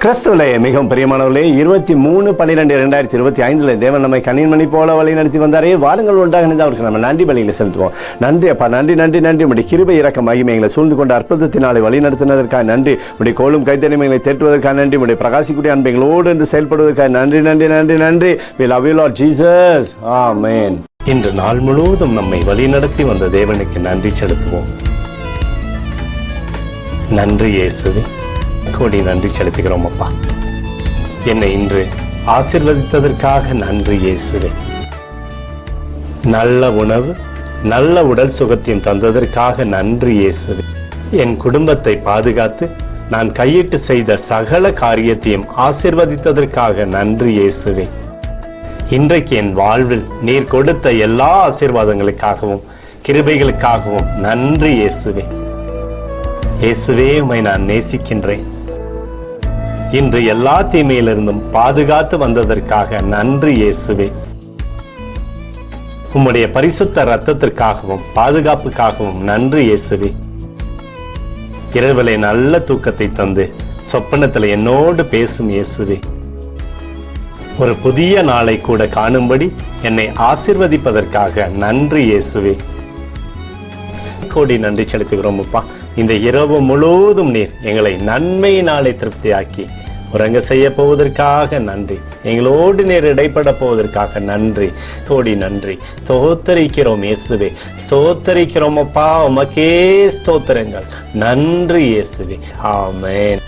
கிறிஸ்துவிலே மிகவும் பிரியமானவர்களே, 23/12/2025 தேவன் நம்மை கண்ணின்மணி போல வழி நடத்தி வந்தாரே. வாருங்கள் ஒன்றாக இணைந்து அவருக்கு நம்ம நன்றி பலிகளை செலுத்துவோம். நன்றி அப்பா, நன்றி நன்றி நன்றி. உடைய கிருபை இரக்க மகிமை எங்களை சூழ்ந்து கொண்டு அற்புதத்தினாலே வழி நடத்தினதற்காக நன்றி. உடைய கோலும் கைத்தறிமைகளை தேற்றுவதற்காக நன்றி. உடைய பிரகாசிக்கூடிய அன்பை எங்களோடு என்று செயல்படுவதற்காக நன்றி நன்றி நன்றி நன்றி. We love you Lord Jesus. Amen. இன்று நாள் முழுவதும் நம்மை வழி நடத்தி வந்த தேவனுக்கு நன்றி செலுத்துவோம். நன்றி இயேசுவே, கோடி நன்றி செலுத்துகிறோம் அப்பா. என்னை இன்று ஆசீர்வதித்ததற்காக நன்றி இயேசுவே. நல்ல உணவு, நல்ல உடல் சுகத்தையும் தந்ததற்காக நன்றி இயேசுவே. என் குடும்பத்தை பாதுகாத்து நான் கையிட்டு செய்த சகல காரியத்தையும் ஆசீர்வதித்ததற்காக நன்றி இயேசுவே. இன்றைக்கு என் வாழ்வில் நீர் கொடுத்த எல்லா ஆசீர்வாதங்களுக்காகவும் கிருபைகளுக்காகவும் நன்றி இயேசுவே. இயேசுவே, உம்மை நான் நேசிக்கின்றேன். இன்று எல்லா தீமையிலிருந்தும் பாதுகாத்து வந்ததற்காக நன்றி இயேசுவே. உம்முடைய பரிசுத்த இரத்தத்திற்காகவும் பாதுகாப்புக்காகவும் நன்றி இயேசுவே. இரவிலே நல்ல தூக்கத்தை தந்து சொப்பனத்தில் என்னோடு பேசும் இயேசுவே. ஒரு புதிய நாளை கூட காணும்படி என்னை ஆசீர்வதிப்பதற்காக நன்றி இயேசுவே. கோடி நன்றி செலுத்துகிறோம் அப்பா. இந்த இரவு முழுவதும் நீர் எங்களை நன்மையினாலே திருப்தியாக்கி உறங்க செய்ய போவதற்காக நன்றி. எங்களோடு நீர் இடைப்பட போவதற்காக நன்றி. கோடி நன்றி. ஸ்தோத்தரிக்கிறோம் இயேசுவே, ஸ்தோத்தரிக்கிறோம் அப்பா. உமக்கே ஸ்தோத்திரங்கள். நன்றி இயேசுவே. ஆமென்.